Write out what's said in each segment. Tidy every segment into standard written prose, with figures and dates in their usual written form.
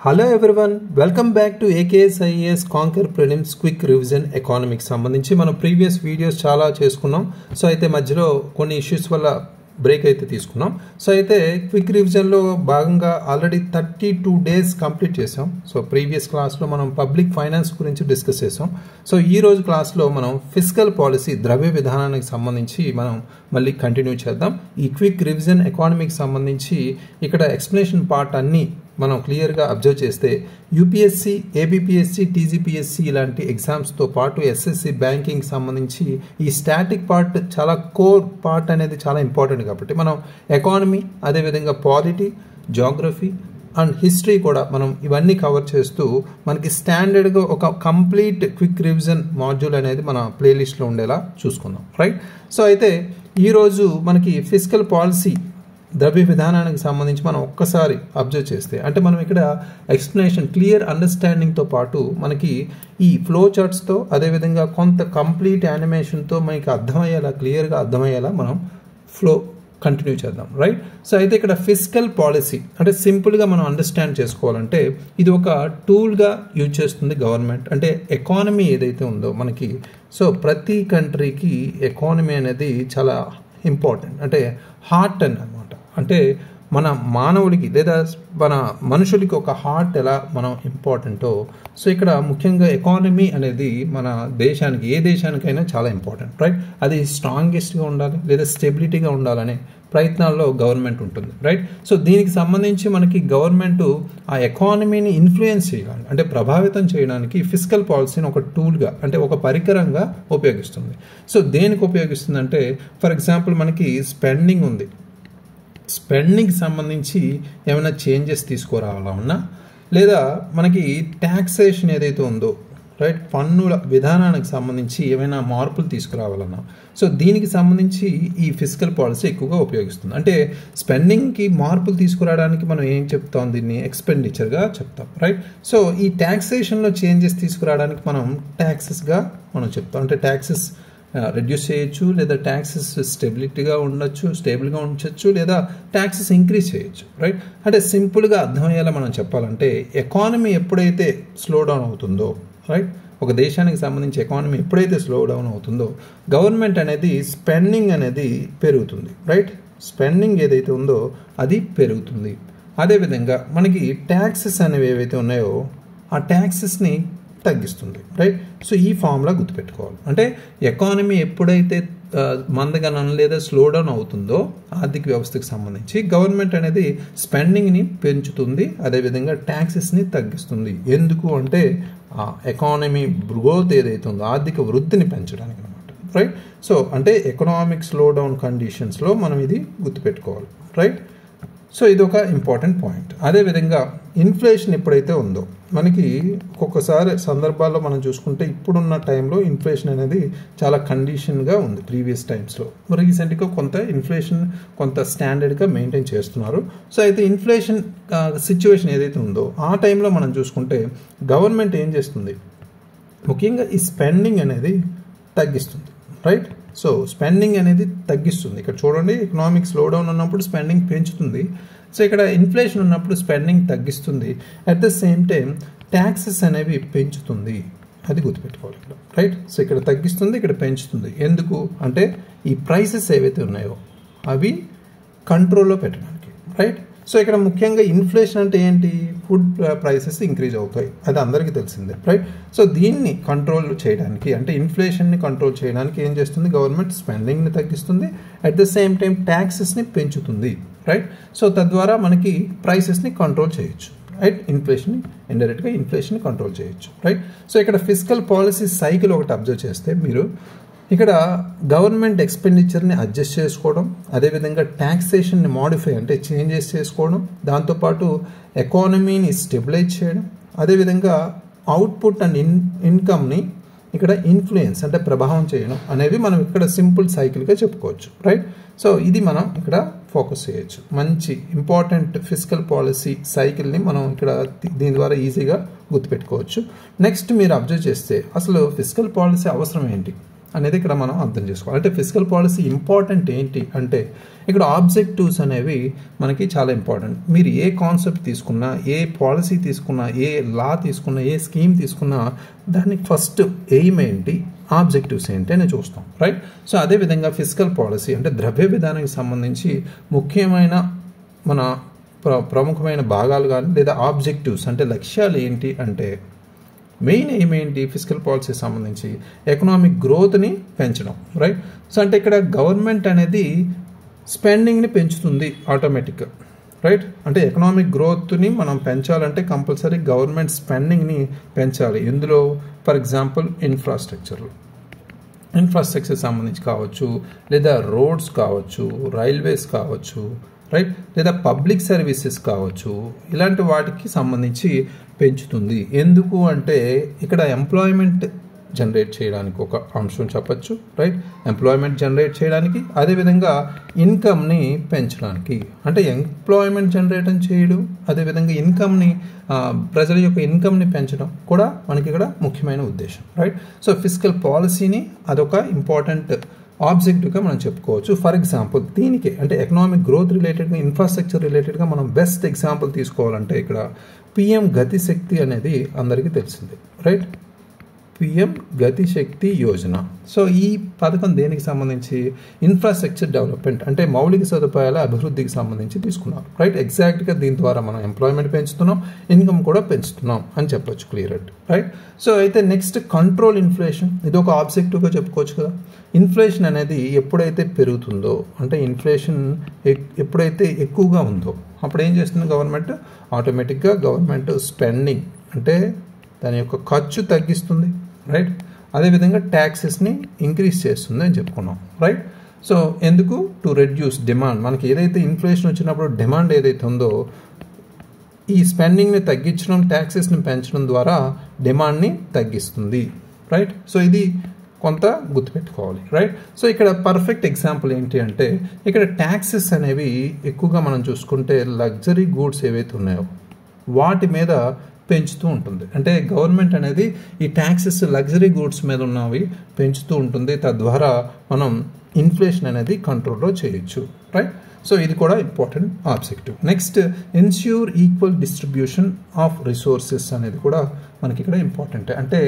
Hello everyone, welcome back to AKS IAS conquer prelims quick revision economics సంబంధించి మనం previous videos చాలా చేసుకున్నాం. So అయితే మధ్యలో కొన్ని ఇష్యూస్ వల్ల బ్రేక్ అయితే తీసుకున్నాం. సో అయితే క్విక్ రివిజన్లో భాగంగా ఆల్రెడీ 32 డేస్ కంప్లీట్ చేసాం. సో ప్రీవియస్ క్లాస్లో మనం పబ్లిక్ ఫైనాన్స్ గురించి డిస్కస్ చేసాం. సో ఈ రోజు క్లాస్లో మనం ఫిస్కల్ పాలసీ ద్రవ్య విధానానికి సంబంధించి మనం మళ్ళీ కంటిన్యూ చేద్దాం. ఈ క్విక్ రివిజన్ ఎకానమిక్స్ సంబంధించి ఇక్కడ ఎక్స్ప్లెనేషన్ పార్ట్ అన్నీ మనం క్లియర్గా అబ్జర్వ్ చేస్తే యూపీఎస్సీ, ఏబిపిఎస్సీ, టీజీపీఎస్సీ ఇలాంటి ఎగ్జామ్స్తో పాటు ఎస్ఎస్సి బ్యాంకింగ్ సంబంధించి ఈ స్టాటిక్ పార్ట్ చాలా కోర్ పార్ట్ అనేది చాలా ఇంపార్టెంట్. కాబట్టి మనం ఎకానమీ, అదేవిధంగా పాలిటీ, జాగ్రఫీ అండ్ హిస్టరీ కూడా మనం ఇవన్నీ కవర్ చేస్తూ మనకి స్టాండర్డ్గా ఒక కంప్లీట్ క్విక్ రివిజన్ మాడ్యూల్ అనేది మన ప్లేలిస్ట్లో ఉండేలా చూసుకుందాం, రైట్? సో అయితే ఈరోజు మనకి ఫిస్కల్ పాలసీ ద్రవ్య విధానానికి సంబంధించి మనం ఒక్కసారి అబ్జర్వ్ చేస్తే అంటే మనం ఇక్కడ ఎక్స్ప్లెనేషన్ క్లియర్ అండర్స్టాండింగ్తో పాటు మనకి ఈ ఫ్లో చార్ట్స్తో అదేవిధంగా కొంత కంప్లీట్ యానిమేషన్తో మనకి అర్థమయ్యేలా, క్లియర్గా అర్థమయ్యేలా మనం ఫ్లో కంటిన్యూ చేద్దాం, రైట్? సో అయితే ఇక్కడ ఫిస్కల్ పాలసీ అంటే సింపుల్గా మనం అండర్స్టాండ్ చేసుకోవాలంటే ఇది ఒక టూల్గా యూజ్ చేస్తుంది గవర్నమెంట్. అంటే ఎకానమీ ఏదైతే ఉందో మనకి, సో ప్రతి కంట్రీకి ఎకానమీ అనేది చాలా ఇంపార్టెంట్, అంటే హార్ట్ అన్నమాట. అంటే మన మానవుడికి లేదా మన మనుషులకి ఒక హార్ట్ ఎలా మనం ఇంపార్టెంటో, సో ఇక్కడ ముఖ్యంగా ఎకానమీ అనేది మన దేశానికి, ఏ దేశానికైనా చాలా ఇంపార్టెంట్, రైట్? అది స్ట్రాంగెస్ట్గా ఉండాలి లేదా స్టెబిలిటీగా ఉండాలనే ప్రయత్నాల్లో గవర్నమెంట్ ఉంటుంది, రైట్? సో దీనికి సంబంధించి మనకి గవర్నమెంట్ ఆ ఎకానమీని ఇన్ఫ్లుయెన్స్ చేయాలి, అంటే ప్రభావితం చేయడానికి ఫిస్కల్ పాలసీని ఒక టూల్గా, అంటే ఒక పరికరంగా ఉపయోగిస్తుంది. సో దేనికి ఉపయోగిస్తుంది అంటే, ఫర్ ఎగ్జాంపుల్ మనకి స్పెండింగ్ ఉంది, స్పెండింగ్కి సంబంధించి ఏమైనా చేంజెస్ తీసుకురావాలన్నా లేదా మనకి ట్యాక్సేషన్ ఏదైతే ఉందో, రైట్, పన్నుల విధానానికి సంబంధించి ఏమైనా మార్పులు తీసుకురావాలన్నా, సో దీనికి సంబంధించి ఈ ఫిస్కల్ పాలసీ ఎక్కువగా ఉపయోగిస్తుంది. అంటే స్పెండింగ్కి మార్పులు తీసుకురావడానికి మనం ఏం చెప్తాం, దీన్ని ఎక్స్పెండిచర్గా చెప్తాం, రైట్? సో ఈ ట్యాక్సేషన్లో చేంజెస్ తీసుకురావడానికి మనం ట్యాక్సెస్గా మనం చెప్తాం. అంటే ట్యాక్సెస్ రెడ్యూస్ చేయొచ్చు లేదా ట్యాక్సెస్ స్టెబిలిటీగా ఉండొచ్చు, స్టేబుల్గా ఉంచవచ్చు, లేదా ట్యాక్సెస్ ఇంక్రీజ్ చేయొచ్చు, రైట్? అంటే సింపుల్గా అర్థమయ్యేలా మనం చెప్పాలంటే ఎకానమీ ఎప్పుడైతే స్లో డౌన్ అవుతుందో, రైట్, ఒక దేశానికి సంబంధించి ఎకానమీ ఎప్పుడైతే స్లో డౌన్ అవుతుందో గవర్నమెంట్ అనేది స్పెండింగ్ అనేది పెరుగుతుంది, రైట్? స్పెండింగ్ ఏదైతే ఉందో అది పెరుగుతుంది. అదేవిధంగా మనకి ట్యాక్సెస్ అనేవి ఏవైతే ఉన్నాయో ఆ ట్యాక్సెస్ని తగ్గిస్తుంది, రైట్? సో ఈ ఫార్ములా గుర్తుపెట్టుకోవాలి. అంటే ఎకానమీ ఎప్పుడైతే మందగనం లేదా స్లో డౌన్ అవుతుందో ఆర్థిక వ్యవస్థకు సంబంధించి గవర్నమెంట్ అనేది స్పెండింగ్ని పెంచుతుంది, అదేవిధంగా ట్యాక్సెస్ని తగ్గిస్తుంది. ఎందుకు అంటే ఆ ఎకానమీ గ్రోత్ ఏదైతే ఉందో ఆర్థిక వృద్ధిని పెంచడానికి అనమాట, రైట్? సో అంటే ఎకనామిక్ స్లో డౌన్ కండిషన్స్లో మనం ఇది గుర్తుపెట్టుకోవాలి, రైట్? సో ఇది ఒక ఇంపార్టెంట్ పాయింట్. అదేవిధంగా ఇన్ఫ్లేషన్ ఎప్పుడైతే ఉందో మనకి ఒక్కొక్కసారి సందర్భాల్లో మనం చూసుకుంటే ఇప్పుడున్న టైంలో ఇన్ఫ్లేషన్ అనేది చాలా కండిషన్గా ఉంది. ప్రీవియస్ టైమ్స్లో రీసెంట్గా కొంత ఇన్ఫ్లేషన్ కొంత స్టాండర్డ్గా మెయింటైన్ చేస్తున్నారు. సో అయితే ఇన్ఫ్లేషన్ సిచ్యువేషన్ ఏదైతే ఉందో ఆ టైంలో మనం చూసుకుంటే గవర్నమెంట్ ఏం చేస్తుంది, ముఖ్యంగా ఈ స్పెండింగ్ అనేది తగ్గిస్తుంది, రైట్? సో స్పెండింగ్ అనేది తగ్గిస్తుంది. ఇక్కడ చూడండి, ఎకనామిక్ స్లో డౌన్ ఉన్నప్పుడు స్పెండింగ్ పెంచుతుంది. సో ఇక్కడ ఇన్ఫ్లేషన్ ఉన్నప్పుడు స్పెండింగ్ తగ్గిస్తుంది. At the same time taxes అనేవి పెంచుతుంది, అది గుర్తుపెట్టుకోవాలి ఇక్కడ, రైట్? సో ఇక్కడ తగ్గిస్తుంది, ఇక్కడ పెంచుతుంది. ఎందుకు అంటే ఈ ప్రైసెస్ ఏవైతే ఉన్నాయో అవి కంట్రోల్లో పెట్టడానికి, రైట్? సో ఇక్కడ ముఖ్యంగా ఇన్ఫ్లేషన్ అంటే ఏంటి, ఫుడ్ ప్రైసెస్ ఇంక్రీజ్ అవుతాయి, అది అందరికీ తెలిసిందే, రైట్? సో దీన్ని కంట్రోల్ చేయడానికి, అంటే ఇన్ఫ్లేషన్ని కంట్రోల్ చేయడానికి ఏం చేస్తుంది గవర్నమెంట్, స్పెండింగ్ని తగ్గిస్తుంది, అట్ ద సేమ్ టైం ట్యాక్సెస్ని పెంచుతుంది, రైట్? సో తద్వారా మనకి ప్రైసెస్ని కంట్రోల్ చేయొచ్చు, రైట్? ఇన్ఫ్లేషన్ని ఇండైరెక్ట్గా ఇన్ఫ్లేషన్ని కంట్రోల్ చేయొచ్చు, రైట్? సో ఇక్కడ ఫిస్కల్ పాలసీ సైకిల్ ఒకటి అబ్జర్వ్ చేస్తే మీరు ఇక్కడ గవర్నమెంట్ ఎక్స్పెండిచర్ని అడ్జస్ట్ చేసుకోవడం, అదేవిధంగా ట్యాక్సేషన్ని మాడిఫై అంటే చేంజెస్ చేసుకోవడం, దాంతోపాటు ఎకానమీని స్టెబిలైజ్ చేయడం, అదేవిధంగా అవుట్పుట్ అండ్ ఇన్కమ్ని ఇక్కడ ఇన్ఫ్లుయెన్స్ అంటే ప్రభావం చేయడం అనేవి మనం ఇక్కడ సింపుల్ సైకిల్గా చెప్పుకోవచ్చు, రైట్? సో ఇది మనం ఇక్కడ ఫోకస్ చేయొచ్చు. మంచి ఇంపార్టెంట్ ఫిస్కల్ పాలసీ సైకిల్ని మనం ఇక్కడ దీని ద్వారా ఈజీగా గుర్తుపెట్టుకోవచ్చు. నెక్స్ట్ మీరు అబ్జర్వ్ చేస్తే అసలు ఫిస్కల్ పాలసీ అవసరం ఏంటి, అనేది ఇక్కడ మనం అర్థం చేసుకోవాలి. అంటే ఫిజికల్ పాలసీ ఇంపార్టెంట్ ఏంటి అంటే ఇక్కడ ఆబ్జెక్టివ్స్ అనేవి మనకి చాలా ఇంపార్టెంట్. మీరు ఏ కాన్సెప్ట్ తీసుకున్నా, ఏ పాలసీ తీసుకున్నా, ఏ లా తీసుకున్నా, ఏ స్కీమ్ తీసుకున్నా దానికి ఫస్ట్ ఎయిమ్ ఏంటి, ఆబ్జెక్టివ్స్ ఏంటి అని చూస్తాం, రైట్. సో అదేవిధంగా ఫిజికల్ పాలసీ అంటే ద్రవ్య విధానానికి సంబంధించి ముఖ్యమైన మన ప్రముఖమైన భాగాలు కానీ లేదా ఆబ్జెక్టివ్స్ అంటే లక్ష్యాలు ఏంటి అంటే మెయిన్ ఎయిమ్ ఏంటి ఫిజికల్ పాలసీ సంబంధించి ఎకనామిక్ గ్రోత్ని పెంచడం, రైట్. సో అంటే ఇక్కడ గవర్నమెంట్ అనేది స్పెండింగ్ని పెంచుతుంది ఆటోమేటిక్గా, రైట్. అంటే ఎకనామిక్ గ్రోత్ని మనం పెంచాలంటే కంపల్సరీ గవర్నమెంట్ స్పెండింగ్ని పెంచాలి. ఇందులో ఫర్ ఎగ్జాంపుల్ ఇన్ఫ్రాస్ట్రక్చర్ సంబంధించి కావచ్చు, లేదా రోడ్స్ కావచ్చు, రైల్వేస్ కావచ్చు, రైట్, లేదా పబ్లిక్ సర్వీసెస్ కావచ్చు, ఇలాంటి వాటికి సంబంధించి పెంచుతుంది. ఎందుకు అంటే ఇక్కడ ఎంప్లాయ్మెంట్ జనరేట్ చేయడానికి ఒక అంశం చెప్పచ్చు, రైట్. ఎంప్లాయ్మెంట్ జనరేట్ చేయడానికి, అదేవిధంగా ఇన్కమ్ని పెంచడానికి. అంటే ఎంప్లాయ్మెంట్ జనరేట్ చేయడం, అదేవిధంగా ఇన్కమ్ని ప్రజల యొక్క ఇన్కమ్ని పెంచడం కూడా మనకి ఇక్కడ ముఖ్యమైన ఉద్దేశం, రైట్. సో ఫిజికల్ పాలసీని అదొక ఇంపార్టెంట్ ఆబ్జెక్టివ్గా మనం చెప్పుకోవచ్చు. ఫర్ ఎగ్జాంపుల్ దీనికి అంటే ఎకనామిక్ గ్రోత్ రిలేటెడ్గా, ఇన్ఫ్రాస్ట్రక్చర్ రిలేటెడ్గా మనం బెస్ట్ ఎగ్జాంపుల్ తీసుకోవాలంటే ఇక్కడ పిఎం గతిశక్తి అనేది అందరికీ తెలిసిందే, రైట్. పిఎం గతిశక్తి యోజన. సో ఈ పథకం దేనికి సంబంధించి ఇన్ఫ్రాస్ట్రక్చర్ డెవలప్మెంట్ అంటే మౌలిక సదుపాయాల అభివృద్ధికి సంబంధించి తీసుకున్నారు, రైట్. ఎగ్జాక్ట్గా దీని ద్వారా మనం ఎంప్లాయ్మెంట్ పెంచుతున్నాం, ఇన్కమ్ కూడా పెంచుతున్నాం అని చెప్పొచ్చు, క్లియర్, రైట్. సో అయితే నెక్స్ట్ కంట్రోల్ ఇన్ఫ్లేషన్, ఇది ఒక ఆబ్జెక్టివ్గా చెప్పుకోవచ్చు కదా. ఇన్ఫ్లేషన్ అనేది ఎప్పుడైతే పెరుగుతుందో అంటే ఇన్ఫ్లేషన్ ఎప్పుడైతే ఎక్కువగా ఉందో అప్పుడు ఏం చేస్తుంది గవర్నమెంట్, ఆటోమేటిక్గా గవర్నమెంట్ స్పెండింగ్ అంటే దాని యొక్క ఖర్చు తగ్గిస్తుంది, రైట్. అదేవిధంగా ట్యాక్సెస్ని ఇంక్రీజ్ చేస్తుంది అని చెప్పుకున్నాం, రైట్. సో ఎందుకు, టు రెడ్యూస్ డిమాండ్. మనకి ఏదైతే ఇన్ఫ్లేషన్ వచ్చినప్పుడు డిమాండ్ ఏదైతే ఉందో ఈ స్పెండింగ్ని తగ్గించడం, ట్యాక్సెస్ని పెంచడం ద్వారా డిమాండ్ని తగ్గిస్తుంది, రైట్. సో ఇది కొంత గుర్తుపెట్టుకోవాలి, రైట్. సో ఇక్కడ పర్ఫెక్ట్ ఎగ్జాంపుల్ ఏంటి అంటే ఇక్కడ ట్యాక్సెస్ అనేవి ఎక్కువగా మనం చూసుకుంటే లగ్జరీ గూడ్స్ ఏవైతే ఉన్నాయో వాటి మీద పెంచుతూ ఉంటుంది. అంటే గవర్నమెంట్ అనేది ఈ ట్యాక్సెస్ లగ్జరీ గూడ్స్ మీద ఉన్నవి పెంచుతూ ఉంటుంది. తద్వారా మనం ఇన్ఫ్లేషన్ అనేది కంట్రోల్లో చేయొచ్చు, రైట్. సో ఇది కూడా important objective. Next ensure equal distribution of resources అనేది కూడా మనకి ఇక్కడ ఇంపార్టెంట్. అంటే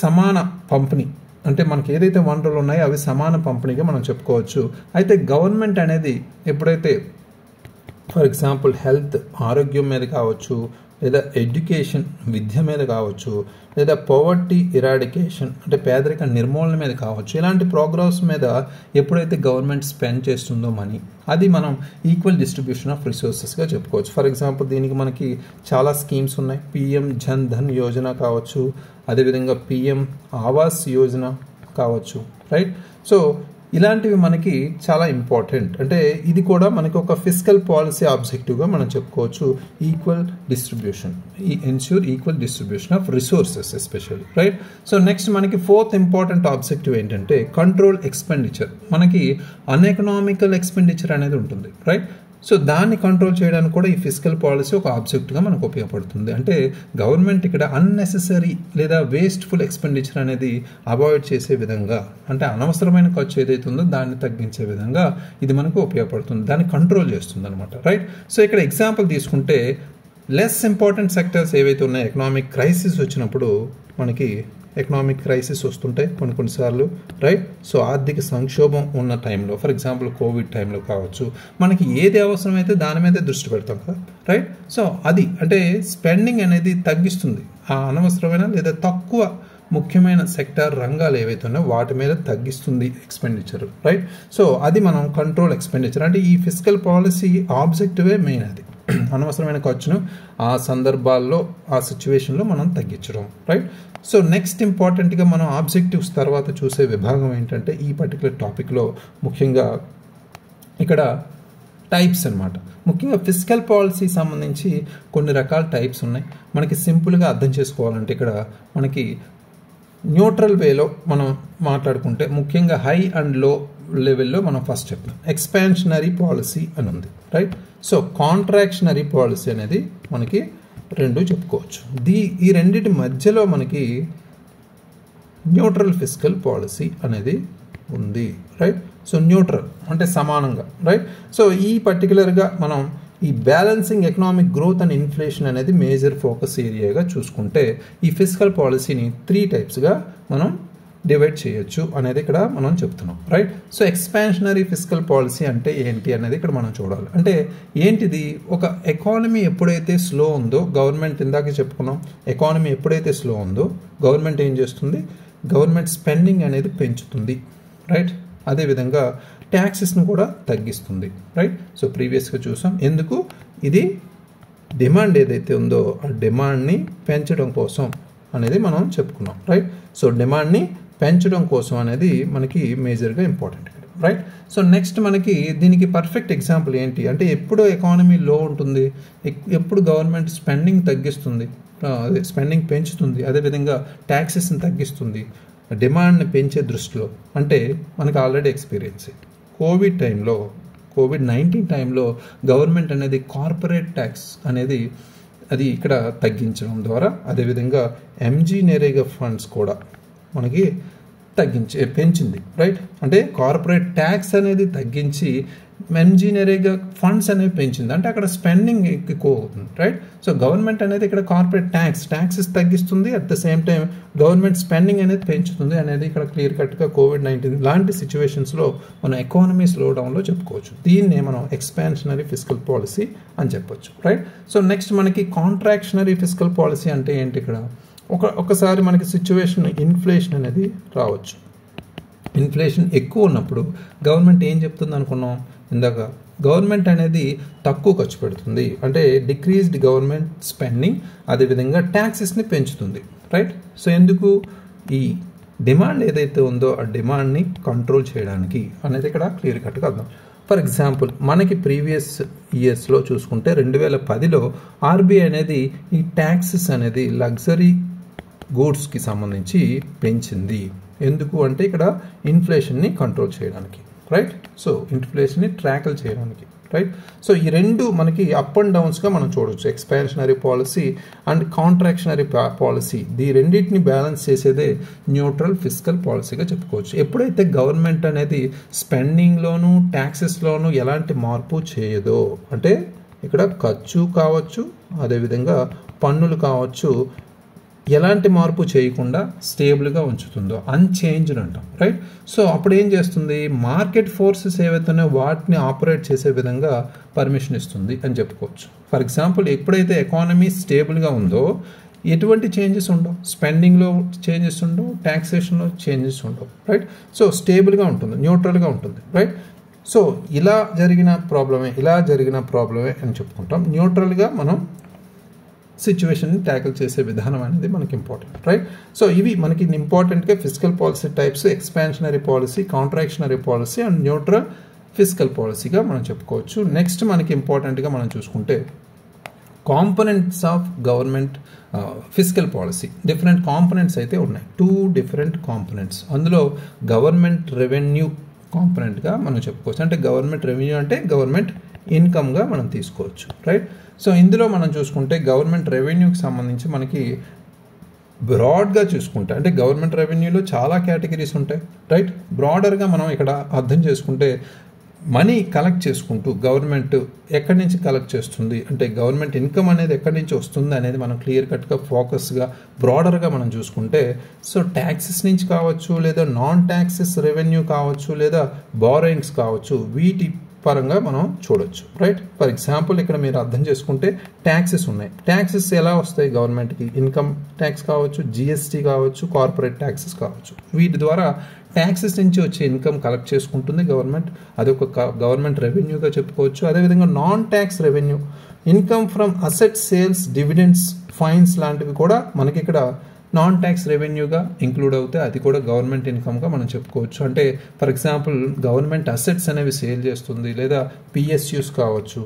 సమాన పంపిణీ, అంటే మనకి ఏదైతే వనరులు ఉన్నాయో అవి సమాన పంపిణీగా మనం చెప్పుకోవచ్చు. అయితే గవర్నమెంట్ అనేది ఎప్పుడైతే ఫర్ ఎగ్జాంపుల్ హెల్త్ ఆరోగ్యం మీద కావచ్చు, లేదా ఎడ్యుకేషన్ విద్య మీద కావచ్చు, లేదా పవర్టీ ఇరాడికేషన్ అంటే పేదరిక నిర్మూలన మీద కావచ్చు, ఇలాంటి ప్రోగ్రామ్స్ మీద ఎప్పుడైతే గవర్నమెంట్ స్పెండ్ చేస్తుందో మనీ, అది మనం ఈక్వల్ డిస్ట్రిబ్యూషన్ ఆఫ్ రిసోర్సెస్గా చెప్పుకోవచ్చు. ఫర్ ఎగ్జాంపుల్ దీనికి మనకి చాలా స్కీమ్స్ ఉన్నాయి. పిఎం జన్ ధన్ యోజన కావచ్చు, అదేవిధంగా పిఎం ఆవాస్ యోజన కావచ్చు, రైట్. సో ఇలాంటివి మనకి చాలా ఇంపార్టెంట్. అంటే ఇది కూడా మనకి ఒక ఫిజికల్ పాలసీ ఆబ్జెక్టివ్గా మనం చెప్పుకోవచ్చు. Equal distribution, ensure equal distribution of resources especially, right. So next మనకి ఫోర్త్ ఇంపార్టెంట్ ఆబ్జెక్టివ్ ఏంటంటే కంట్రోల్ ఎక్స్పెండిచర్. మనకి అన్ఎకనామికల్ ఎక్స్పెండిచర్ అనేది ఉంటుంది, రైట్. సో దాన్ని కంట్రోల్ చేయడానికి కూడా ఈ ఫిజికల్ పాలసీ ఒక ఆబ్జెక్ట్గా మనకు ఉపయోగపడుతుంది. అంటే గవర్నమెంట్ ఇక్కడ అన్నెసెసరీ లేదా వేస్ట్ఫుల్ ఎక్స్పెండిచర్ అనేది అవాయిడ్ చేసే విధంగా, అంటే అనవసరమైన ఖర్చు ఏదైతే ఉందో దాన్ని తగ్గించే విధంగా ఇది మనకు ఉపయోగపడుతుంది, దాన్ని కంట్రోల్ చేస్తుంది అనమాట, రైట్. సో ఇక్కడ ఎగ్జాంపుల్ తీసుకుంటే లెస్ ఇంపార్టెంట్ సెక్టర్స్ ఏవైతే ఉన్నాయో ఎకనామిక్ క్రైసిస్ వచ్చినప్పుడు మనకి ఎకనామిక్ క్రైసిస్ వస్తుంటాయి కొన్నిసార్లు, రైట్. సో ఆర్థిక సంక్షోభం ఉన్న టైంలో ఫర్ ఎగ్జాంపుల్ కోవిడ్ టైంలో కావచ్చు, మనకి ఏది అవసరమైతే దాని మీదే దృష్టి పెడతాం కదా, రైట్. సో అది అంటే స్పెండింగ్ అనేది తగ్గిస్తుంది, ఆ అనవసరమైన లేదా తక్కువ ముఖ్యమైన సెక్టార్ రంగాలు ఏవైతే ఉన్నాయో వాటి మీద తగ్గిస్తుంది ఎక్స్పెండిచర్, రైట్. సో అది మనం కంట్రోల్ ఎక్స్పెండిచర్ అంటే ఈ ఫిజికల్ పాలసీ ఆబ్జెక్టివే మెయిన్, అది అనవసరమైన ఖర్చును ఆ సందర్భాల్లో ఆ సిచ్యువేషన్లో మనం తగ్గించడం, రైట్. సో నెక్స్ట్ ఇంపార్టెంట్గా మనం ఆబ్జెక్టివ్స్ తర్వాత చూసే విభాగం ఏంటంటే ఈ పర్టికులర్ టాపిక్లో ముఖ్యంగా ఇక్కడ టైప్స్ అన్నమాట. ముఖ్యంగా ఫిజికల్ పాలసీ సంబంధించి కొన్ని రకాల టైప్స్ ఉన్నాయి. మనకి సింపుల్గా అర్థం చేసుకోవాలంటే ఇక్కడ మనకి న్యూట్రల్ వేలో మనం మాట్లాడుకుంటే ముఖ్యంగా హై అండ్ లో లెవెల్లో మనం ఫస్ట్ చెప్తాం. ఎక్స్పాన్షనరీ పాలసీ అని ఉంది, రైట్. సో కాంట్రాక్షనరీ పాలసీ అనేది మనకి రెండు చెప్పుకోవచ్చు. ఈ రెండింటి మధ్యలో మనకి న్యూట్రల్ ఫిస్కల్ పాలసీ అనేది ఉంది, రైట్. సో న్యూట్రల్ అంటే సమానంగా, రైట్. సో ఈ పర్టికులర్గా మనం ఈ balancing economic growth and inflation అనేది మేజర్ ఫోకస్ ఏరియాగా చూసుకుంటే ఈ ఫిస్కల్ పాలసీని 3 టైప్స్గా మనం డివైడ్ చేయొచ్చు అనేది ఇక్కడ మనం చెప్తున్నాం, right. So expansionary fiscal policy అంటే ఏంటి అనేది ఇక్కడ మనం చూడాలి. అంటే ఏంటిది, ఒక ఎకానమీ ఎప్పుడైతే స్లో ఉందో గవర్నమెంట్, ఇందాక చెప్పుకున్నాం, ఎకానమీ ఎప్పుడైతే స్లో ఉందో గవర్నమెంట్ ఏం చేస్తుంది, గవర్నమెంట్ స్పెండింగ్ అనేది పెంచుతుంది, రైట్. అదేవిధంగా ట్యాక్సెస్ను కూడా తగ్గిస్తుంది, రైట్. సో ప్రీవియస్గా చూసాం, ఎందుకు, ఇది డిమాండ్ ఏదైతే ఉందో ఆ డిమాండ్ని పెంచడం కోసం అనేది మనం చెప్పుకున్నాం, రైట్. సో డిమాండ్ని పెంచడం కోసం అనేది మనకి మేజర్గా ఇంపార్టెంట్, రైట్. సో నెక్స్ట్ మనకి దీనికి పర్ఫెక్ట్ ఎగ్జాంపుల్ ఏంటి అంటే, ఎప్పుడు ఎకానమీ లో ఉంటుంది, ఎప్పుడు గవర్నమెంట్ స్పెండింగ్ తగ్గిస్తుంది, అదే స్పెండింగ్ పెంచుతుంది, అదేవిధంగా ట్యాక్సెస్ని తగ్గిస్తుంది డిమాండ్ని పెంచే దృష్టిలో, అంటే మనకు ఆల్రెడీ ఎక్స్పీరియన్స్ కోవిడ్-19 టైంలో గవర్నమెంట్ అనేది కార్పొరేట్ ట్యాక్స్ అనేది అది ఇక్కడ తగ్గించడం ద్వారా, అదేవిధంగా ఎంజీ నరేగా ఫండ్స్ కూడా మనకి పెంచింది, రైట్. అంటే కార్పొరేట్ ట్యాక్స్ అనేది తగ్గించి ఎంజీ నరేగా ఫండ్స్ అనేవి పెంచింది, అంటే అక్కడ స్పెండింగ్ ఎక్కువ అవుతుంది, రైట్. సో గవర్నమెంట్ అనేది ఇక్కడ కార్పొరేట్ ట్యాక్సెస్ తగ్గిస్తుంది, at the same time government spending అనేది పెంచుతుంది అనేది ఇక్కడ క్లియర్ కట్గా కోవిడ్-19 లాంటి సిచ్యువేషన్స్లో మనం ఎకానమీ స్లో డౌన్లో చెప్పుకోవచ్చు. దీన్నే మనం ఎక్స్పాన్షనరీ ఫిస్కల్ పాలసీ అని చెప్పొచ్చు, రైట్. సో నెక్స్ట్ మనకి కాంట్రాక్షనరీ ఫిస్కల్ పాలసీ అంటే ఏంటి, ఇక్కడ ఒకసారి మనకి సిచ్యువేషన్ ఇన్ఫ్లేషన్ అనేది రావచ్చు. ఇన్ఫ్లేషన్ ఎక్కువ ఉన్నప్పుడు గవర్నమెంట్ ఏం చెప్తుంది అనుకున్నాం ఇందాక, గవర్నమెంట్ అనేది తక్కువ ఖర్చు పెడుతుంది, అంటే డిక్రీజ్డ్ గవర్నమెంట్ స్పెండింగ్, అదేవిధంగా ట్యాక్సెస్ని పెంచుతుంది, రైట్. సో ఎందుకు, ఈ డిమాండ్ ఏదైతే ఉందో ఆ డిమాండ్ని కంట్రోల్ చేయడానికి అనేది ఇక్కడ క్లియర్ కట్గా అర్థం. ఫర్ ఎగ్జాంపుల్ మనకి ప్రీవియస్ ఇయర్స్లో చూసుకుంటే 2010లో ఆర్బీఐ అనేది ఈ ట్యాక్సెస్ అనేది లగ్జరీ గూడ్స్కి సంబంధించి పెంచింది, ఎందుకు అంటే ఇక్కడ ఇన్ఫ్లేషన్ని కంట్రోల్ చేయడానికి, రైట్. సో ఇన్ఫ్లేషన్ని ట్రాకిల్ చేయడానికి, రైట్. సో ఈ రెండు మనకి అప్ అండ్ డౌన్స్గా మనం చూడవచ్చు, ఎక్స్పాన్షనరీ పాలసీ అండ్ కాంట్రాక్షనరీ పాలసీ. ఈ రెండింటిని బ్యాలెన్స్ చేసేదే న్యూట్రల్ ఫిస్కల్ పాలసీగా చెప్పుకోవచ్చు. ఎప్పుడైతే గవర్నమెంట్ అనేది స్పెండింగ్లోను ట్యాక్సెస్లోను ఎలాంటి మార్పు చేయదో, అంటే ఇక్కడ ఖర్చు కావచ్చు, అదేవిధంగా పన్నులు కావచ్చు, ఎలాంటి మార్పు చేయకుండా స్టేబుల్గా ఉంచుతుందో అన్చేంజ్డ్ అంటాం, రైట్. సో అప్పుడు ఏం చేస్తుంది, మార్కెట్ ఫోర్సెస్ ఏవైతున్నాయో వాటిని ఆపరేట్ చేసే విధంగా పర్మిషన్ ఇస్తుంది అని చెప్పుకోవచ్చు. ఫర్ ఎగ్జాంపుల్ ఎప్పుడైతే ఎకానమీ స్టేబుల్గా ఉందో ఎటువంటి చేంజెస్ ఉండవు, స్పెండింగ్లో చేంజెస్ ఉండవు, ట్యాక్సేషన్లో చేంజెస్ ఉండవు, రైట్. సో స్టేబుల్గా ఉంటుంది, న్యూట్రల్గా ఉంటుంది, రైట్. సో ఇలా జరిగిన ప్రాబ్లమే అని చెప్పుకుంటాం. న్యూట్రల్గా మనం సిచ్యువేషన్ని ట్యాకిల్ చేసే విధానం అనేది మనకి ఇంపార్టెంట్, రైట్. సో ఇవి మనకి ఇంపార్టెంట్గా fiscal policy types, expansionary policy, contractionary policy and neutral fiscal పాలసీగా మనం చెప్పుకోవచ్చు. నెక్స్ట్ మనకి ఇంపార్టెంట్గా మనం చూసుకుంటే components of government fiscal policy. Different components అయితే ఉన్నాయి, 2 డిఫరెంట్ కాంపోనెంట్స్. అందులో గవర్నమెంట్ రెవెన్యూ కాంపోనెంట్గా మనం చెప్పుకోవచ్చు, అంటే గవర్నమెంట్ రెవెన్యూ అంటే గవర్నమెంట్ ఇన్కమ్గా మనం తీసుకోవచ్చు, రైట్. సో ఇందులో మనం చూసుకుంటే గవర్నమెంట్ రెవెన్యూకి సంబంధించి మనకి బ్రాడ్గా చూసుకుంటే, అంటే గవర్నమెంట్ రెవెన్యూలో చాలా కేటగిరీస్ ఉంటాయి, రైట్. బ్రాడర్గా మనం ఇక్కడ అర్థం చేసుకుంటే మనీ కలెక్ట్ చేసుకుంటూ గవర్నమెంట్ ఎక్కడి నుంచి కలెక్ట్ చేస్తుంది, అంటే గవర్నమెంట్ ఇన్కమ్ అనేది ఎక్కడి నుంచి వస్తుంది అనేది మనం క్లియర్ కట్గా ఫోకస్గా బ్రాడర్గా మనం చూసుకుంటే, సో ట్యాక్సెస్ నుంచి కావచ్చు, లేదా నాన్ ట్యాక్సెస్ రెవెన్యూ కావచ్చు, లేదా బారోయింగ్స్ కావచ్చు, వీటి పరంగా మనం చూడొచ్చు, రైట్. ఫర్ ఎగ్జాంపుల్ ఇక్కడ మీరు అర్థం చేసుకుంటే ట్యాక్సెస్ ఉన్నాయి. ట్యాక్సెస్ ఎలా వస్తాయి గవర్నమెంట్కి, ఇన్కమ్ ట్యాక్స్ కావచ్చు, జిఎస్టీ కావచ్చు, కార్పొరేట్ ట్యాక్సెస్ కావచ్చు. వీటి ద్వారా ట్యాక్సెస్ నుంచి వచ్చే ఇన్కమ్ కలెక్ట్ చేసుకుంటుంది గవర్నమెంట్, అదొక గవర్నమెంట్ రెవెన్యూగా చెప్పుకోవచ్చు. అదేవిధంగా non tax revenue, income from asset sales, dividends, fines లాంటివి కూడా మనకి ఇక్కడ నాన్ ట్యాక్స్ రెవెన్యూగా ఇంక్లూడ్ అవుతాయి, అది కూడా గవర్నమెంట్ ఇన్కమ్గా మనం చెప్పుకోవచ్చు. అంటే ఫర్ ఎగ్జాంపుల్ గవర్నమెంట్ అసెట్స్ అనేవి సేల్ చేస్తుంది, లేదా పిఎస్యూస్ కావచ్చు,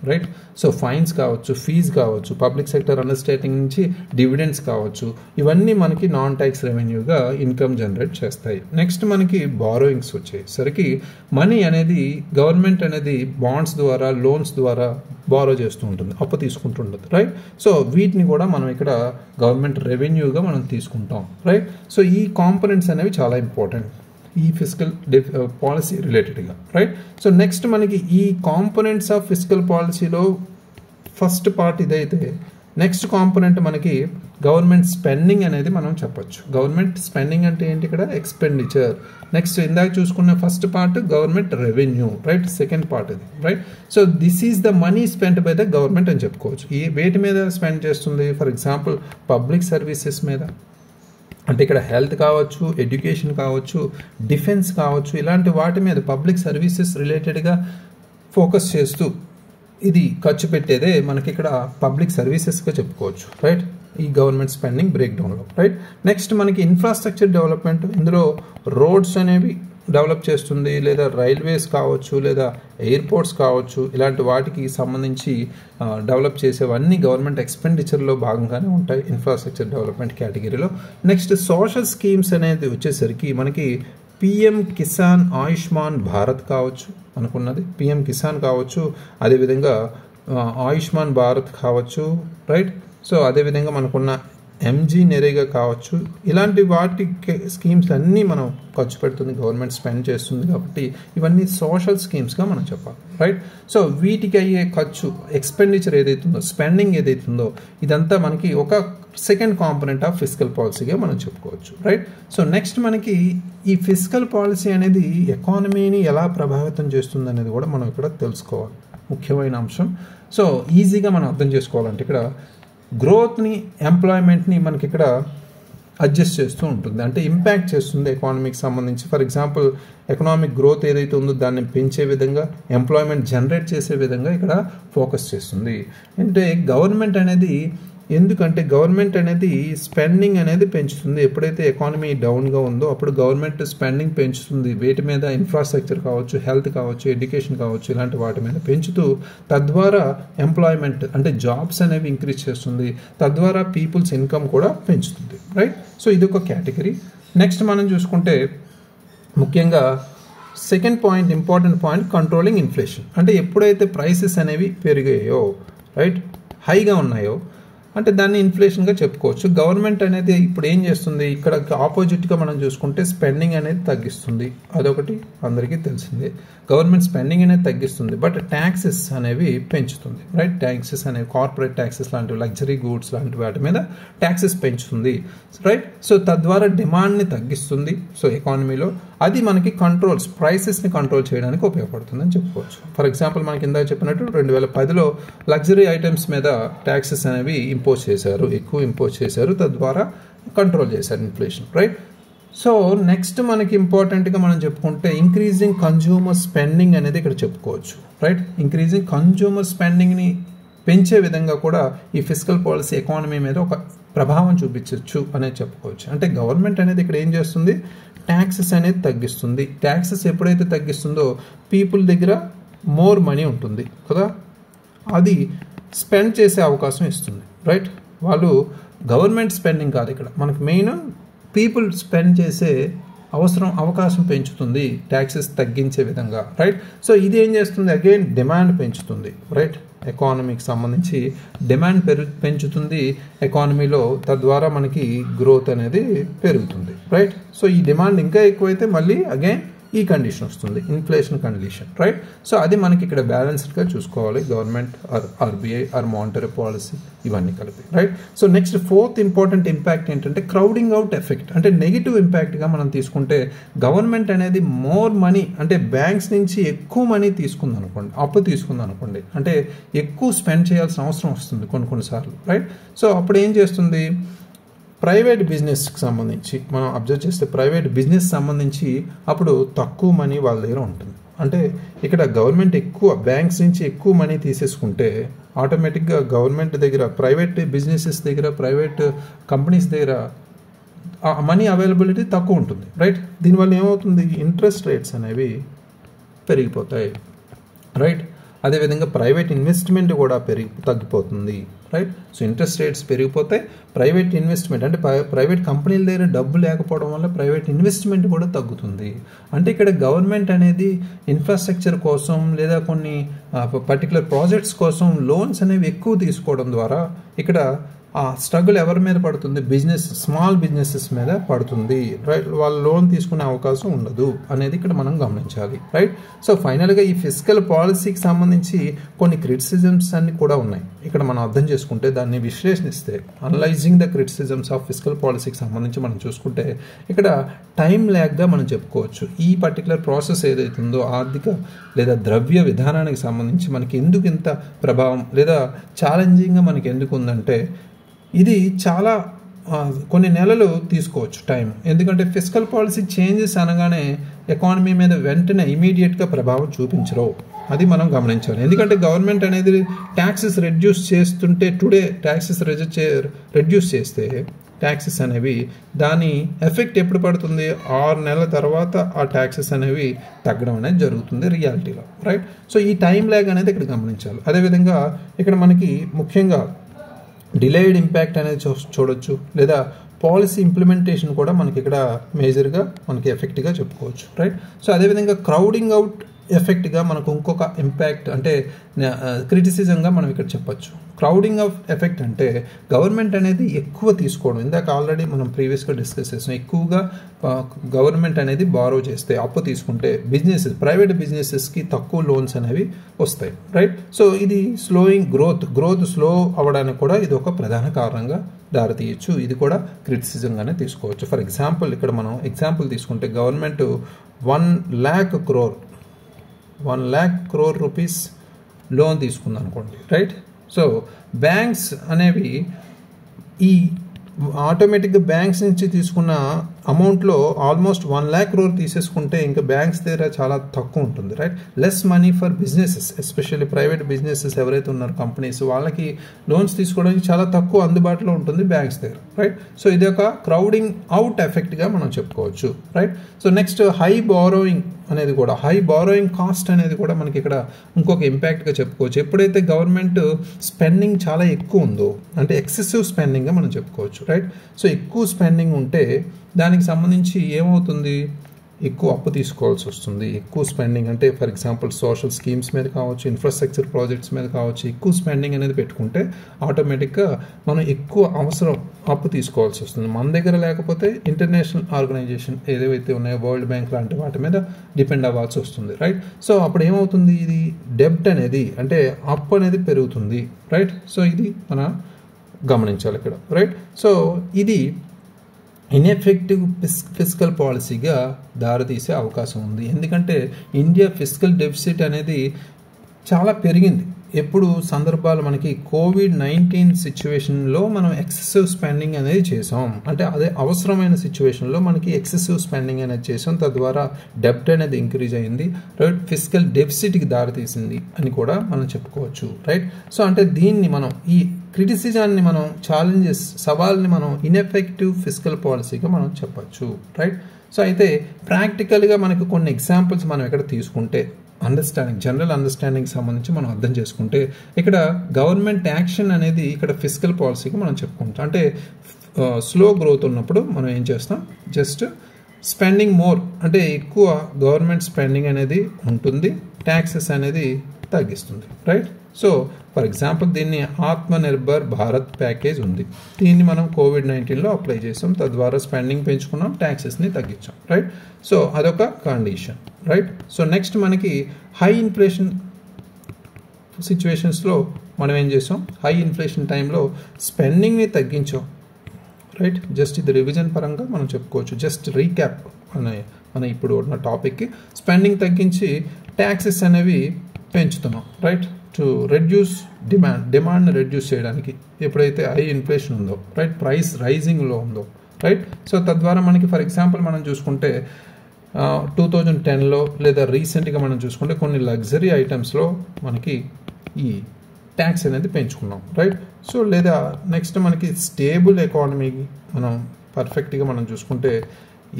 రైట్. సో ఫైన్స్ కావచ్చు, ఫీజ్ కావచ్చు, పబ్లిక్ సెక్టర్ అండర్స్టాండింగ్ నుంచి డివిడెండ్స్ కావచ్చు, ఇవన్నీ మనకి నాన్ ట్యాక్స్ రెవెన్యూగా ఇన్కమ్ జనరేట్ చేస్తాయి. నెక్స్ట్ మనకి బారోయింగ్స్ వచ్చేసరికి మనీ అనేది గవర్నమెంట్ అనేది బాండ్స్ ద్వారా, లోన్స్ ద్వారా బారో చేస్తూ ఉంటుంది, అప్పు తీసుకుంటుంటుంది, రైట్. సో వీటిని కూడా మనం ఇక్కడ గవర్నమెంట్ రెవెన్యూగా మనం తీసుకుంటాం, రైట్. సో ఈ కాంపోనెంట్స్ అనేవి చాలా ఇంపార్టెంట్ ఈ ఫిజికల్ పాలసీ రిలేటెడ్గా, రైట్. సో నెక్స్ట్ మనకి ఈ కాంపోనెంట్స్ ఆఫ్ ఫిజికల్ పాలసీలో ఫస్ట్ పార్ట్ ఇదైతే, నెక్స్ట్ కాంపోనెంట్ మనకి గవర్నమెంట్ స్పెండింగ్ అనేది మనం చెప్పొచ్చు. గవర్నమెంట్ స్పెండింగ్ అంటే ఏంటి, ఇక్కడ ఎక్స్పెండిచర్. నెక్స్ట్ ఇందాక చూసుకున్న first part government revenue, right. Second part ఇది, right. So this is the money spend by the government అని చెప్పుకోవచ్చు. ఈ వేటి మీద స్పెండ్ చేస్తుంది, ఫర్ ఎగ్జాంపుల్ పబ్లిక్ సర్వీసెస్ మీద, అంటే ఇక్కడ హెల్త్ కావచ్చు, ఎడ్యుకేషన్ కావచ్చు, డిఫెన్స్ కావచ్చు, ఇలాంటి వాటి మీద పబ్లిక్ సర్వీసెస్ రిలేటెడ్గా ఫోకస్ చేస్తూ ఇది ఖర్చు పెట్టేదే మనకి ఇక్కడ పబ్లిక్ సర్వీసెస్గా చెప్పుకోవచ్చు, రైట్. ఈ గవర్నమెంట్ స్పెండింగ్ బ్రేక్ డౌన్లో, రైట్. నెక్స్ట్ మనకి ఇన్ఫ్రాస్ట్రక్చర్ డెవలప్మెంట్, ఇందులో రోడ్స్ అనేవి డెవలప్ చేస్తుంది, లేదా రైల్వేస్ కావచ్చు, లేదా ఎయిర్పోర్ట్స్ కావచ్చు, ఇలాంటి వాటికి సంబంధించి డెవలప్ చేసేవన్నీ గవర్నమెంట్ ఎక్స్పెండిచర్లో భాగంగానే ఉంటాయి ఇన్ఫ్రాస్ట్రక్చర్ డెవలప్మెంట్ కేటగిరీలో. నెక్స్ట్ సోషల్ స్కీమ్స్ అనేది వచ్చేసరికి మనకి పిఎం కిసాన్ ఆయుష్మాన్ భారత్ కావచ్చు, అనుకున్నది పిఎం కిసాన్ కావచ్చు, అదేవిధంగా ఆయుష్మాన్ భారత్ కావచ్చు, రైట్. సో అదేవిధంగా మనకున్న ఎంజీ నెరేగా కావచ్చు, ఇలాంటి వాటి స్కీమ్స్ అన్నీ మనం ఖర్చు పెడుతుంది గవర్నమెంట్, స్పెండ్ చేస్తుంది, కాబట్టి ఇవన్నీ సోషల్ స్కీమ్స్గా మనం చెప్పాలి, రైట్. సో వీటికి అయ్యే ఖర్చు, ఎక్స్పెండిచర్ ఏదైతుందో, స్పెండింగ్ ఏదైతుందో, ఇదంతా మనకి ఒక సెకండ్ కాంపోనెంట్ ఆఫ్ ఫిజికల్ పాలసీగా మనం చెప్పుకోవచ్చు, రైట్. సో నెక్స్ట్ మనకి ఈ ఫిజికల్ పాలసీ అనేది ఎకానమీని ఎలా ప్రభావితం చేస్తుంది అనేది కూడా మనం ఇక్కడ తెలుసుకోవాలి, ముఖ్యమైన అంశం. సో ఈజీగా మనం అర్థం చేసుకోవాలంటే ఇక్కడ గ్రోత్ని, ఎంప్లాయ్మెంట్ని మనకి ఇక్కడ అడ్జస్ట్ చేస్తూ ఉంటుంది, అంటే ఇంపాక్ట్ చేస్తుంది ఎకానమీకి సంబంధించి. ఫర్ ఎగ్జాంపుల్ ఎకనామిక్ గ్రోత్ ఏదైతే ఉందో దాన్ని పెంచే విధంగా, ఎంప్లాయ్మెంట్ జనరేట్ చేసే విధంగా ఇక్కడ ఫోకస్ చేస్తుంది. అంటే గవర్నమెంట్ అనేది, ఎందుకంటే గవర్నమెంట్ అనేది స్పెండింగ్ అనేది పెంచుతుంది. ఎప్పుడైతే ఎకానమీ డౌన్గా ఉందో అప్పుడు గవర్నమెంట్ స్పెండింగ్ పెంచుతుంది, వేటి మీద, ఇన్ఫ్రాస్ట్రక్చర్ కావచ్చు, హెల్త్ కావచ్చు, ఎడ్యుకేషన్ కావచ్చు, ఇలాంటి వాటి మీద పెంచుతూ తద్వారా ఎంప్లాయ్మెంట్ అంటే జాబ్స్ అనేవి ఇంక్రీజ్ చేస్తుంది, తద్వారా పీపుల్స్ ఇన్కమ్ కూడా పెంచుతుంది, రైట్. సో ఇది ఒక కేటగిరీ. నెక్స్ట్ మనం చూసుకుంటే ముఖ్యంగా second point, important point, controlling inflation. అంటే ఎప్పుడైతే ప్రైసెస్ అనేవి పెరిగాయో, రైట్, హైగా ఉన్నాయో, అంటే దాన్ని ఇన్ఫ్లేషన్గా చెప్పుకోవచ్చు. గవర్నమెంట్ అనేది ఇప్పుడు ఏం చేస్తుంది, ఇక్కడ ఆపోజిట్గా మనం చూసుకుంటే స్పెండింగ్ అనేది తగ్గిస్తుంది, అదొకటి అందరికీ తెలిసిందే. గవర్నమెంట్ స్పెండింగ్ అనేది తగ్గిస్తుంది, బట్ ట్యాక్సెస్ అనేవి పెంచుతుంది, రైట్. ట్యాక్సెస్ అనేవి కార్పొరేట్ ట్యాక్సెస్ లాంటివి, లగ్జరీ గూడ్స్ లాంటి వాటి మీద ట్యాక్సెస్ పెంచుతుంది, రైట్. సో తద్వారా డిమాండ్ని తగ్గిస్తుంది. సో ఎకానమీలో అది మనకి కంట్రోల్స్, ప్రైసెస్ని కంట్రోల్ చేయడానికి ఉపయోగపడుతుంది అని చెప్పుకోవచ్చు. ఫర్ ఎగ్జాంపుల్ మనకి ఇందాక చెప్పినట్టు 2010లో లగ్జరీ ఐటమ్స్ మీద ట్యాక్సెస్ అనేవి ఇంపోజ్ చేశారు, ఎక్కువ ఇంపోజ్ చేశారు, తద్వారా కంట్రోల్ చేశారు ఇన్ఫ్లేషన్, రైట్. సో నెక్స్ట్ మనకి ఇంపార్టెంట్గా మనం చెప్పుకుంటే ఇంక్రీజింగ్ కన్జ్యూమర్ స్పెండింగ్ అనేది ఇక్కడ చెప్పుకోవచ్చు, రైట్. ఇంక్రీజింగ్ కన్జ్యూమర్ స్పెండింగ్ని పెంచే విధంగా కూడా ఈ ఫిజికల్ పాలసీ ఎకానమీ మీద ఒక ప్రభావం చూపించవచ్చు అనేది చెప్పుకోవచ్చు. అంటే గవర్నమెంట్ అనేది ఇక్కడ ఏం చేస్తుంది, ట్యాక్సెస్ అనేది తగ్గిస్తుంది. ట్యాక్సెస్ ఎప్పుడైతే తగ్గిస్తుందో పీపుల్ దగ్గర మోర్ మనీ ఉంటుంది కదా, అది స్పెండ్ చేసే అవకాశం ఇస్తుంది, రైట్. వాళ్ళు గవర్నమెంట్ స్పెండింగ్ కాదు ఇక్కడ మనకు మెయిన్, పీపుల్ స్పెండ్ చేసే అవకాశం పెంచుతుంది ట్యాక్సెస్ తగ్గించే విధంగా, రైట్. సో ఇది ఏం చేస్తుంది, అగైన్ డిమాండ్ పెంచుతుంది, రైట్. ఎకానమీకి సంబంధించి డిమాండ్ పెంచుతుంది ఎకానమీలో, తద్వారా మనకి గ్రోత్ అనేది పెరుగుతుంది, రైట్. సో ఈ డిమాండ్ ఇంకా ఎక్కువైతే మళ్ళీ అగైన్ ఈ కండిషన్ వస్తుంది, ఇన్ఫ్లేషన్ కండిషన్, రైట్. సో అది మనకి ఇక్కడ బ్యాలెన్స్డ్గా చూసుకోవాలి government or RBI or monetary policy ఇవన్నీ కలిపి, right. So next fourth important impact ఏంటంటే క్రౌడింగ్ అవుట్ ఎఫెక్ట్. అంటే నెగిటివ్ ఇంపాక్ట్గా మనం తీసుకుంటే గవర్నమెంట్ అనేది మోర్ మనీ, అంటే బ్యాంక్స్ నుంచి ఎక్కువ మనీ తీసుకుంది అనుకోండి, అప్పు తీసుకుంది అనుకోండి, అంటే ఎక్కువ స్పెండ్ చేయాల్సిన అవసరం వస్తుంది కొన్నిసార్లు, రైట్. సో అప్పుడు ఏం చేస్తుంది, ప్రైవేట్ బిజినెస్కి సంబంధించి మనం అబ్జర్వ్ చేస్తే ప్రైవేట్ బిజినెస్ సంబంధించి అప్పుడు తక్కువ మనీ వాళ్ళ దగ్గర ఉంటుంది. అంటే ఇక్కడ గవర్నమెంట్ ఎక్కువ బ్యాంక్స్ నుంచి ఎక్కువ మనీ తీసేసుకుంటే ఆటోమేటిక్గా గవర్నమెంట్ దగ్గర, ప్రైవేట్ బిజినెసెస్ దగ్గర, ప్రైవేట్ కంపెనీస్ దగ్గర మనీ అవైలబిలిటీ తక్కువ ఉంటుంది, రైట్. దీనివల్ల ఏమవుతుంది, ఇంట్రెస్ట్ రేట్స్ అనేవి పెరిగిపోతాయి, రైట్. అదేవిధంగా ప్రైవేట్ ఇన్వెస్ట్మెంట్ కూడా తగ్గిపోతుంది, రైట్. సో ఇంట్రెస్ట్ రేట్స్ పెరిగిపోతే ప్రైవేట్ ఇన్వెస్ట్మెంట్ అంటే ప్రైవేట్ కంపెనీల దగ్గర డబ్బు లేకపోవడం వల్ల ప్రైవేట్ ఇన్వెస్ట్మెంట్ కూడా తగ్గుతుంది. అంటే ఇక్కడ గవర్నమెంట్ అనేది ఇన్ఫ్రాస్ట్రక్చర్ కోసం లేదా కొన్ని పర్టికులర్ ప్రాజెక్ట్స్ కోసం లోన్స్ అనేవి ఎక్కువ తీసుకోవడం ద్వారా ఇక్కడ ఆ స్ట్రగుల్ ఎవరి మీద పడుతుంది, స్మాల్ బిజినెసెస్ మీద పడుతుంది, రైట్. వాళ్ళు లోన్ తీసుకునే అవకాశం ఉండదు అనేది ఇక్కడ మనం గమనించాలి, రైట్. సో ఫైనల్గా ఈ ఫిస్కల్ పాలసీకి సంబంధించి కొన్ని క్రిటిసిజమ్స్ అన్ని కూడా ఉన్నాయి. ఇక్కడ మనం అర్థం చేసుకుంటే దాన్ని విశ్లేషిస్తే analyzing the criticisms of fiscal పాలసీకి సంబంధించి మనం చూసుకుంటే ఇక్కడ టైం ల్యాగ్గా మనం చెప్పుకోవచ్చు. ఈ పర్టికులర్ ప్రాసెస్ ఏదైతుందో ఆర్థిక లేదా ద్రవ్య విధానానికి సంబంధించి మనకి ఎందుకు ఇంత ప్రభావం లేదా ఛాలెంజింగ్గా మనకి ఎందుకు ఉందంటే ఇది చాలా కొన్ని నెలలు తీసుకోవచ్చు టైం. ఎందుకంటే ఫిస్కల్ పాలసీ చేంజెస్ అనగానే ఎకానమీ మీద వెంటనే ఇమీడియట్గా ప్రభావం చూపించరు, అది మనం గమనించాలి. ఎందుకంటే గవర్నమెంట్ అనేది ట్యాక్సెస్ రెడ్యూస్ చేస్తుంటే టుడే ట్యాక్సెస్ రెడ్యూస్ చేస్తే ట్యాక్సెస్ అనేవి దాని ఎఫెక్ట్ ఎప్పుడు పడుతుంది, 6 నెలల తర్వాత ఆ ట్యాక్సెస్ అనేవి తగ్గడం అనేది జరుగుతుంది రియాలిటీలో, రైట్. సో ఈ టైం ల్యాగ్ అనేది ఇక్కడ గమనించాలి. అదేవిధంగా ఇక్కడ మనకి ముఖ్యంగా డిలేడ్ ఇంపాక్ట్ అనేది చూడొచ్చు, లేదా పాలసీ ఇంప్లిమెంటేషన్ కూడా మనకి ఇక్కడ మేజర్గా మనకి ఎఫెక్ట్గా చెప్పుకోవచ్చు, రైట్. సో అదేవిధంగా క్రౌడింగ్ అవుట్ ఎఫెక్ట్గా మనకు ఇంకొక ఇంపాక్ట్ అంటే క్రిటిసిజంగా మనం ఇక్కడ చెప్పచ్చు. క్రౌడింగ్ ఆఫ్ ఎఫెక్ట్ అంటే గవర్నమెంట్ అనేది ఎక్కువ తీసుకోవడం. ఇందాక ఆల్రెడీ మనం ప్రీవియస్గా డిస్కస్ చేసాం. ఎక్కువగా గవర్నమెంట్ అనేది బారో చేస్తే, అప్పు తీసుకుంటే ప్రైవేట్ బిజినెసెస్కి తక్కువ లోన్స్ అనేవి వస్తాయి, రైట్. సో ఇది గ్రోత్ స్లో అవ్వడానికి కూడా ఇది ఒక ప్రధాన కారణంగా దారితీయచ్చు. ఇది కూడా క్రిటిసిజంగానే తీసుకోవచ్చు. ఫర్ ఎగ్జాంపుల్ ఇక్కడ మనం ఎగ్జాంపుల్ తీసుకుంటే గవర్నమెంట్ 1,00,000 crore రూపీస్ లోన్ తీసుకుంది అనుకోండి, రైట్. సో బ్యాంక్స్ అనేవి ఈ ఆటోమేటిక్గా బ్యాంక్స్ నుంచి తీసుకున్న అమౌంట్లో ఆల్మోస్ట్ 1,00,000 crore తీసేసుకుంటే ఇంకా బ్యాంక్స్ దగ్గర చాలా తక్కువ ఉంటుంది, right. Less money for businesses, especially private businesses ఎవరైతే ఉన్నారో కంపెనీస్ వాళ్ళకి లోన్స్ తీసుకోవడానికి చాలా తక్కువ అందుబాటులో ఉంటుంది బ్యాంక్స్ దగ్గర, రైట్. సో ఇది ఒక క్రౌడింగ్ అవుట్ ఎఫెక్ట్గా మనం చెప్పుకోవచ్చు, right. So next high borrowing cost అనేది కూడా మనకి ఇక్కడ ఇంకొక ఇంపాక్ట్గా చెప్పుకోవచ్చు. ఎప్పుడైతే గవర్నమెంట్ స్పెండింగ్ చాలా ఎక్కువ ఉందో అంటే ఎక్సెసివ్ స్పెండింగ్గా మనం చెప్పుకోవచ్చు, రైట్. సో ఎక్కువ స్పెండింగ్ ఉంటే దానికి సంబంధించి ఏమవుతుంది, ఎక్కువ అప్పు తీసుకోవాల్సి వస్తుంది. ఎక్కువ స్పెండింగ్ అంటే ఫర్ ఎగ్జాంపుల్ సోషల్ స్కీమ్స్ మీద కావచ్చు, ఇన్ఫ్రాస్ట్రక్చర్ ప్రాజెక్ట్స్ మీద కావచ్చు, ఎక్కువ స్పెండింగ్ అనేది పెట్టుకుంటే ఆటోమేటిక్గా మనం ఎక్కువ అప్పు తీసుకోవాల్సి వస్తుంది. మన దగ్గర లేకపోతే ఇంటర్నేషనల్ ఆర్గనైజేషన్ ఏదైతే ఉన్నాయో వరల్డ్ బ్యాంక్ లాంటి వాటి మీద డిపెండ్ అవ్వాల్సి వస్తుంది, రైట్. సో అప్పుడు ఏమవుతుంది, ఇది డెబ్ట్ అనేది అంటే అప్పు అనేది పెరుగుతుంది, రైట్. సో ఇది మనం గమనించాలి ఇక్కడ, రైట్. సో ఇది ఇన్ఎఫెక్టివ్ ఫిస్కల్ పాలసీగా దారితీసే అవకాశం ఉంది. ఎందుకంటే ఇండియా ఫిస్కల్ డెఫిసిట్ అనేది చాలా పెరిగింది. ఎప్పుడు సందర్భాలు మనకి COVID-19 సిచ్యువేషన్లో మనం ఎక్సెసివ్ స్పెండింగ్ అనేది చేసాం. అంటే అదే అవసరమైన సిచ్యువేషన్లో మనకి ఎక్సెసివ్ స్పెండింగ్ అనేది చేసాం, తద్వారా డెబ్ట్ అనేది ఇంక్రీజ్ అయింది, రైట్. ఫిస్కల్ డెఫిసిట్కి దారితీసింది అని కూడా మనం చెప్పుకోవచ్చు, రైట్. సో అంటే దీన్ని మనం ఈ క్రిటిసిజాన్ని మనం సవాల్ని మనం ఇన్ఎఫెక్టివ్ ఫిస్కల్ పాలసీగా మనం చెప్పచ్చు, రైట్. సో అయితే ప్రాక్టికల్గా మనకు కొన్ని ఎగ్జాంపుల్స్ మనం ఇక్కడ తీసుకుంటే జనరల్ అండర్స్టాండింగ్ సంబంధించి మనం అర్థం చేసుకుంటే ఇక్కడ గవర్నమెంట్ యాక్షన్ అనేది ఇక్కడ ఫిస్కల్ పాలసీగా మనం చెప్పుకుంటాం. అంటే స్లో గ్రోత్ ఉన్నప్పుడు మనం ఏం చేస్తాం, జస్ట్ స్పెండింగ్ మోర్ అంటే ఎక్కువ గవర్నమెంట్ స్పెండింగ్ అనేది ఉంటుంది, ట్యాక్సెస్ అనేది తగ్గిస్తుంది, రైట్. సో ఫర్ ఎగ్జాంపుల్ దీన్ని ఆత్మనిర్భర్ భారత్ ప్యాకేజ్ ఉంది, దీన్ని మనం COVID-19లో అప్లై చేసాం, తద్వారా స్పెండింగ్ పెంచుకున్నాం, ట్యాక్సెస్ని తగ్గించాం, రైట్. సో అదొక కండిషన్, రైట్. సో నెక్స్ట్ మనకి హై ఇన్ఫ్లేషన్ సిచ్యువేషన్స్లో మనం ఏం చేసాం, హై ఇన్ఫ్లేషన్ టైంలో స్పెండింగ్ని తగ్గించాం, రైట్. జస్ట్ ఇది రివిజన్ పరంగా మనం చెప్పుకోవచ్చు. జస్ట్ రీక్యాప్ మన ఇప్పుడు ఉన్న టాపిక్కి స్పెండింగ్ తగ్గించి ట్యాక్సెస్ అనేవి పెంచుతున్నాం, రైట్. టు రెడ్యూస్ డిమాండ్ని రెడ్యూస్ చేయడానికి ఎప్పుడైతే హై ఇన్ఫ్లేషన్ ఉందో, రైట్, ప్రైస్ రైజింగ్లో ఉందో, రైట్. సో తద్వారా మనకి ఫర్ ఎగ్జాంపుల్ మనం చూసుకుంటే 2010లో లేదా రీసెంట్గా మనం చూసుకుంటే కొన్ని లగ్జరీ ఐటమ్స్లో మనకి ఈ ట్యాక్స్ అనేది పెంచుకున్నాం, రైట్. సో లేదా నెక్స్ట్ మనకి స్టేబుల్ ఎకానమీ మనం పర్ఫెక్ట్గా మనం చూసుకుంటే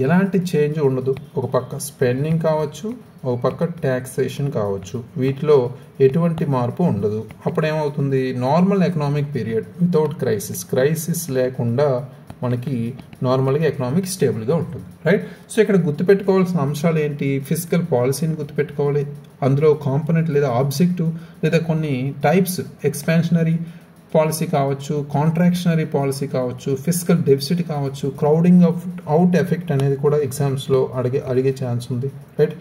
ఎలాంటి చేంజ్ ఉండదు. ఒక పక్క స్పెండింగ్ కావచ్చు, ఒక పక్క ట్యాక్సేషన్ కావచ్చు, వీటిలో ఎటువంటి మార్పు ఉండదు. అప్పుడు ఏమవుతుంది, normal economic period without crisis లేకుండా మనకి నార్మల్గా ఎకనామిక్ స్టేబుల్గా ఉంటుంది, రైట్. సో ఇక్కడ గుర్తుపెట్టుకోవాల్సిన అంశాలు ఏంటి, ఫిజికల్ పాలసీని గుర్తుపెట్టుకోవాలి, అందులో కాంపోనెంట్ లేదా ఆబ్జెక్టివ్ లేదా కొన్ని టైప్స్, ఎక్స్పాన్షనరీ పాలసీ కావచ్చు, కాంట్రాక్షనరీ పాలసీ కావచ్చు, ఫిజికల్ డెఫిసిట్ కావచ్చు, క్రౌడింగ్ అవుట్ ఎఫెక్ట్ అనేది కూడా ఎగ్జామ్స్లో అడిగే ఛాన్స్ ఉంది, రైట్.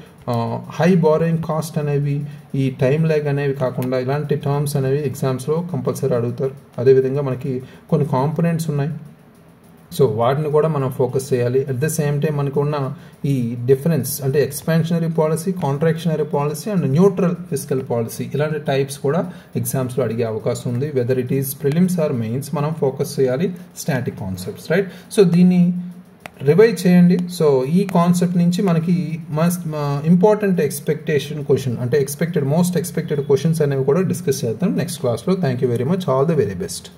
హై బారోయింగ్ కాస్ట్ అనేవి, ఈ టైం ల్యాగ్ అనేవి కాకుండా ఇలాంటి టర్మ్స్ అనేవి ఎగ్జామ్స్లో కంపల్సరీ అడుగుతారు. అదేవిధంగా మనకి కొన్ని కాంపోనెంట్స్ ఉన్నాయి, సో వాటిని కూడా మనం ఫోకస్ చేయాలి. అట్ ద సేమ్ టైం మనకు ఉన్న ఈ డిఫరెన్స్ అంటే expansionary policy, contractionary policy and neutral physical policy, ఇలాంటి టైప్స్ కూడా ఎగ్జామ్స్లో అడిగే అవకాశం ఉంది. Whether it is prelims or mains, మనం ఫోకస్ చేయాలి స్టాటిక్ కాన్సెప్ట్స్, రైట్. సో దీన్ని రివైజ్ చేయండి. సో ఈ కాన్సెప్ట్ నుంచి మనకి ఇంపార్టెంట్ ఎక్స్పెక్టేషన్ క్వశ్చన్ అంటే మోస్ట్ ఎక్స్పెక్టెడ్ క్వశ్చన్స్ అనేవి కూడా డిస్కస్ చేద్దాం నెక్స్ట్ క్లాస్లో. Thank you very much, all the very best.